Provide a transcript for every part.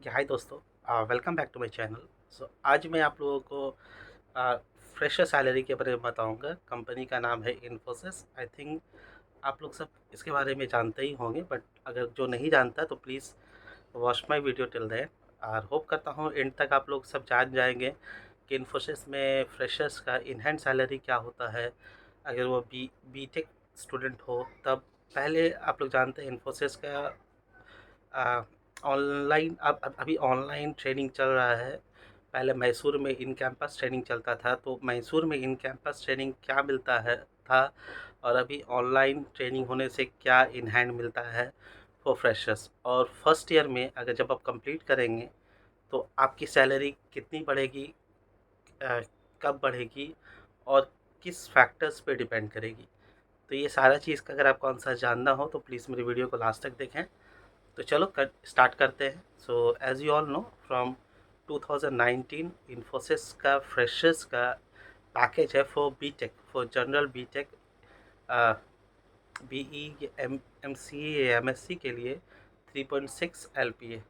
हाय दोस्तों, welcome back to my channel. आज मैं आप लोगों को फ्रेशर सैलरी के बारे में बताऊंगा। कंपनी का नाम है इन्फोसिस। आई थिंक आप लोग सब इसके बारे में जानते ही होंगे, बट अगर जो नहीं जानता तो please watch my video till then. और होप करता हूँ एंड तक आप लोग सब जान जाएंगे कि इन्फोसिस में फ्रेशर्स का इन हैंड सैलरी क्या होता है। अगर वो बी टेक स्टूडेंट हो तब पहले आप लोग जानते हैं इन्फोसिस का ऑनलाइन अब अभी ऑनलाइन ट्रेनिंग चल रहा है। पहले मैसूर में इन कैंपस ट्रेनिंग चलता था, तो मैसूर में इन कैंपस ट्रेनिंग क्या मिलता है था, और अभी ऑनलाइन ट्रेनिंग होने से क्या इन हैंड मिलता है फॉर फ्रेशर्स। और फर्स्ट ईयर में अगर जब आप कंप्लीट करेंगे तो आपकी सैलरी कितनी बढ़ेगी, अ, कब बढ़ेगी और किस फैक्टर्स पे डिपेंड करेगी। तो ये सारा चीज़ का अगर आपको आंसर जानना हो तो प्लीज़ मेरी वीडियो को लास्ट तक देखें। तो चलो स्टार्ट करते हैं। So as you all know, from 2019 Infosys का फ्रेशर्स का पैकेज है for BTech, for general BTech, BE, M C M S C के लिए 3.6 LPA।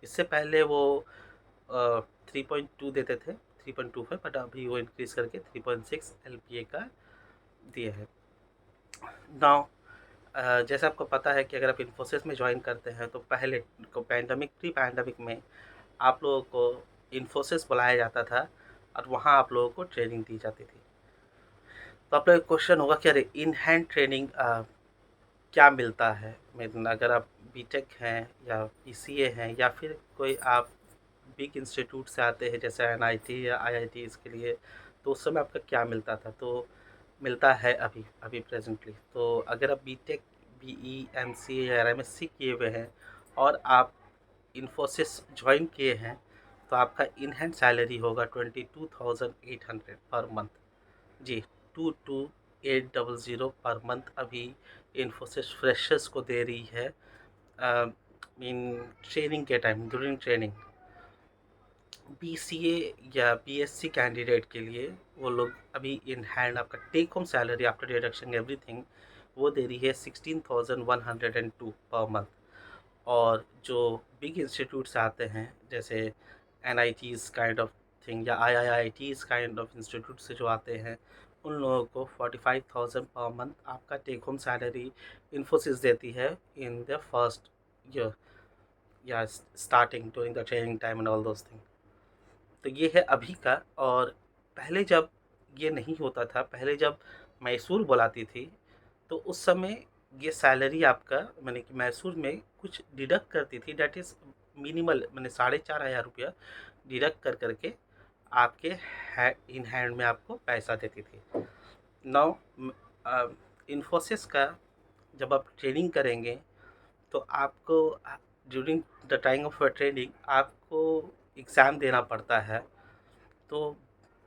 इससे पहले वो 3.2 देते थे, 3.25, बट अभी वो इंक्रीज़ करके 3.6 LPA का दिए हैं। नाउ जैसे आपको पता है कि अगर आप इन्फोसिस में ज्वाइन करते हैं तो पहले को प्री पैंडमिक में आप लोगों को इन्फोसिस बुलाया जाता था और वहाँ आप लोगों को ट्रेनिंग दी जाती थी। तो आप लोग क्वेश्चन होगा कि अरे इन हैंड ट्रेनिंग क्या मिलता है। मीन अगर आप बीटेक हैं या पीसीए हैं या फिर कोई आप बिग इंस्टीट्यूट से आते हैं जैसे एनआईटी या आईआईटी, इसके लिए तो उस समय आपका क्या मिलता था, तो मिलता है अभी अभी प्रेजेंटली। तो अगर आप बीटेक, बीई, एमसीए या एमएससी किए हुए हैं और आप इन्फोसिस ज्वाइन किए हैं तो आपका इन हैंड सैलरी होगा 22,800 पर मंथ। जी, 22,800 पर मंथ अभी इन्फोसिस फ्रेशर्स को दे रही है। मीन ट्रेनिंग के टाइम, ड्यूरिंग ट्रेनिंग। बीसीए या बीएससी कैंडिडेट के लिए वो लोग अभी इन हैंड आपका take home salary after deduction everything वो दे रही है 16,102 पर मंथ। और जो बिग इंस्टीट्यूट से आते हैं जैसे N I Ts kind of thing या I Ts kind of institute से जो आते हैं उन लोगों को 45,000 पर मंथ आपका टेक होम सैलरी इन्फोसिस देती है इन द फर्स्ट ईयर या starting during the training time and all those thing. तो ये है अभी का। और पहले जब ये नहीं होता था, पहले जब मैसूर बुलाती थी तो उस समय ये सैलरी आपका, मैंने कि मैसूर में कुछ डिडक्ट करती थी, डेट इज़ मिनिमल, मैंने 4,500 रुपया डिडक्ट कर करके आपके इन हैंड में आपको पैसा देती थी। नाउ इन्फोसिस का जब आप ट्रेनिंग करेंगे तो आपको during the time of training आपको एग्ज़ाम देना पड़ता है। तो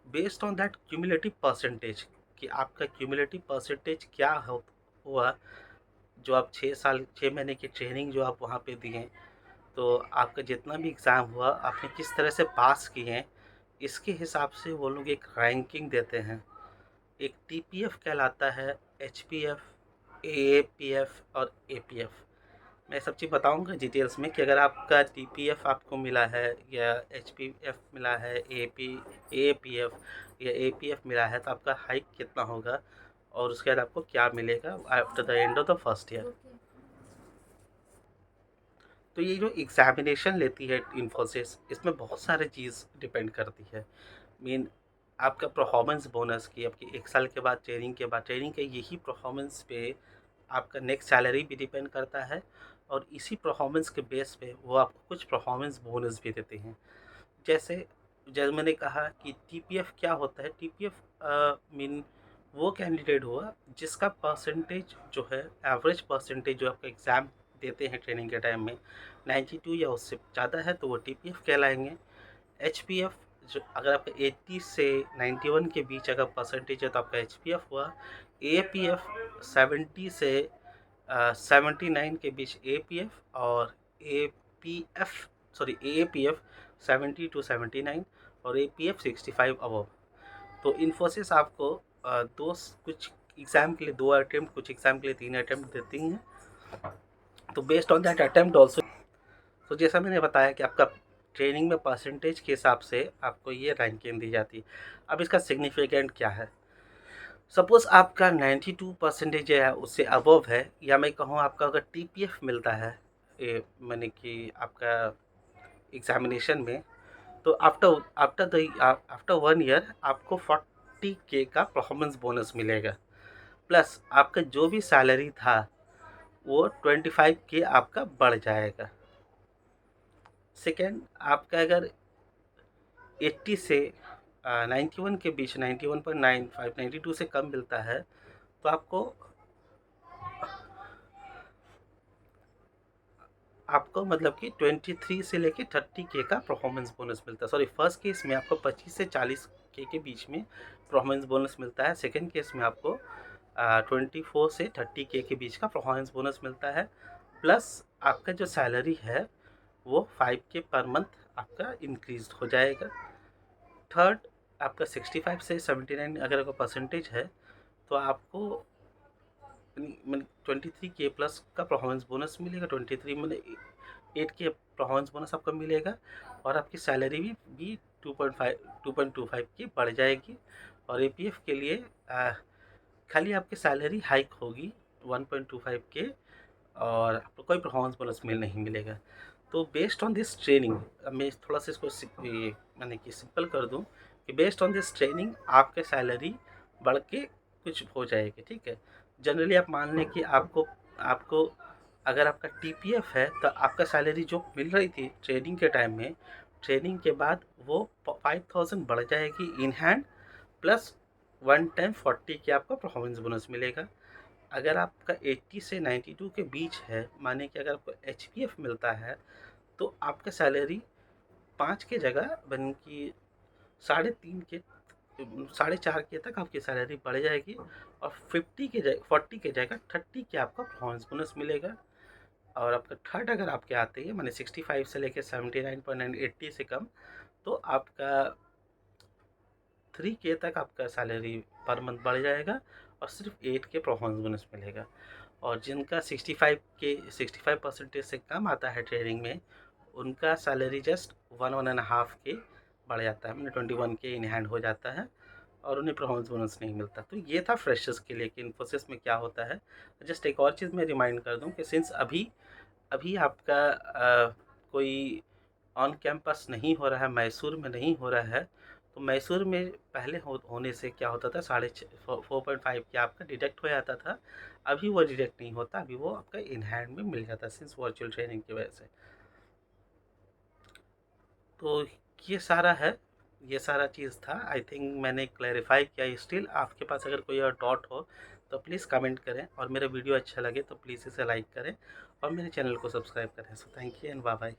based on that cumulative percentage कि आपका क्यूमुलेटिव परसेंटेज क्या हुआ, जो आप 6 महीने की ट्रेनिंग जो आप वहाँ पे दिए, तो आपका जितना भी एग्ज़ाम हुआ आपने किस तरह से पास किए हैं, इसके हिसाब से वो लोग एक रैंकिंग देते हैं। एक टीपीएफ कहलाता है, एचपीएफ, एएपीएफ और एपीएफ। मैं सब चीज़ बताऊंगा डिटेल्स में कि अगर आपका टीपीएफ आपको मिला है या एचपीएफ मिला है, एपीएफ या एपीएफ मिला है तो आपका हाइक कितना होगा और उसके बाद आपको क्या मिलेगा after the end of the first year. तो ये जो एग्जामिनेशन लेती है इन्फोसिस, इसमें बहुत सारे चीज़ डिपेंड करती है। मीन आपका परफॉर्मेंस बोनस की, आपकी 1 साल के बाद ट्रेनिंग के यही परफॉर्मेंस पे आपका नेक्स्ट सैलरी भी डिपेंड करता है। और इसी परफॉर्मेंस के बेस पे वो आपको कुछ परफॉर्मेंस बोनस भी देते हैं। जैसे जैसे मैंने कहा कि टीपीएफ क्या होता है। टीपीएफ मीन वो कैंडिडेट हुआ जिसका परसेंटेज जो है, एवरेज परसेंटेज जो आपका एग्ज़ाम देते हैं ट्रेनिंग के टाइम में 92 या उससे ज़्यादा है तो वो टीपीएफ कहलाएंगे। एचपीएफ जो अगर आपका 80 से 91 के बीच अगर परसेंटेज है तो आपका एचपीएफ हुआ। एपीएफ 70 से 79 के बीच एपीएफ, और एपीएफ सॉरी एपीएफ 70 टू 79 और एपीएफ 65 अबव। तो इन्फोसिस आपको दो कुछ एग्ज़ाम के लिए 2 अटेम्प्ट, कुछ एग्ज़ाम के लिए 3 अटेम्प्ट देती हैं। तो based on that attempt also तो जैसा मैंने बताया कि आपका ट्रेनिंग में परसेंटेज के हिसाब से आपको ये रैंकिंग दी जाती है। अब इसका सिग्निफिकेंट क्या है? सपोज़ आपका 92% है उससे अबव है, या मैं कहूँ आपका अगर टीपीएफ मिलता है माने कि आपका एग्जामिनेशन में, तो after after the after 1 year आपको 40K का परफॉर्मेंस बोनस मिलेगा, प्लस आपका जो भी सैलरी था वो 25K आपका बढ़ जाएगा। सेकेंड, आपका अगर 80 से 91 के बीच, 91.95 92 से कम मिलता है, तो आपको मतलब कि 23 से लेके 30K का परफॉर्मेंस बोनस मिलता है। सॉरी, फर्स्ट केस में आपको 25 से 40K के बीच में परफॉर्मेंस बोनस मिलता है। सेकेंड केस में आपको 24 से 30K के बीच का परफॉर्मेंस बोनस मिलता है, प्लस आपका जो सैलरी है वो 5K पर मंथ आपका इंक्रीज हो जाएगा। थर्ड, आपका 65 से 79 अगर आपका परसेंटेज है, तो आपको 23K प्लस का परफॉर्मेंस बोनस मिलेगा। 23 मतलब 8K परफॉर्मेंस बोनस आपको मिलेगा, और आपकी सैलरी भी 2.25 की बढ़ जाएगी। और एपीएफ के लिए खाली आपकी सैलरी हाइक होगी 1.25K, और आपको कोई परफॉर्मेंस बोनस नहीं मिलेगा। तो बेस्ड ऑन दिस ट्रेनिंग, मैं थोड़ा सा इसको मैंने कि सिंपल कर दूं कि बेस्ड ऑन दिस ट्रेनिंग आपके सैलरी बढ़ के कुछ हो जाएगी, ठीक है। जनरली आप मान लें कि आपको आपको अगर आपका टीपीएफ है तो आपका सैलरी जो मिल रही थी ट्रेनिंग के टाइम में, ट्रेनिंग के बाद वो 5000 बढ़ जाएगी in hand, plus one time 40 आपका परफॉर्मेंस बोनस मिलेगा। अगर आपका 80 से 92 के बीच है, माने कि अगर आपको एचपीएफ मिलता है, तो आपका सैलरी 5 के जगह बन की 3.5 के 4.5 के तक आपकी सैलरी बढ़ जाएगी, और 40 के जगह 30 के आपका परफॉर्मेंस बोनस मिलेगा। और आपका थर्ड अगर आपके आते हैं माने 65 से लेकर 79.9 80 से कम, तो आपका 3K तक आपका सैलरी पर मंथ बढ़ जाएगा, और सिर्फ 8K परफॉर्मेंस बोनस मिलेगा। और जिनका 65 से कम आता है ट्रेनिंग में, उनका सैलरी जस्ट 1.5K बढ़ जाता है, मैंने 21K इन हैंड हो जाता है, और उन्हें परफॉर्मेंस बोनस नहीं मिलता। तो ये था फ्रेशर्स के लिए कि इन्फोसिस में क्या होता है। जस्ट एक और चीज़ मैं रिमाइंड कर दूं कि सिंस अभी अभी आपका कोई ऑन कैंपस नहीं हो रहा है, मैसूर में नहीं हो रहा है, तो मैसूर में पहले होने से क्या होता था, 4.5 के आपका डिडक्ट हो जाता था। अभी वो डिडक्ट नहीं होता, अभी वो आपका इन हैंड में मिल जाता है सिंस वर्चुअल ट्रेनिंग की वजह से। तो ये सारा है, ये सारा चीज़ था। आई थिंक मैंने क्लैरिफाई किया। स्टिल आपके पास अगर कोई और डाउट हो तो प्लीज़ कमेंट करें, और मेरा वीडियो अच्छा लगे तो प्लीज़ इसे लाइक करें और मेरे चैनल को सब्सक्राइब करें। So thank you and bye bye.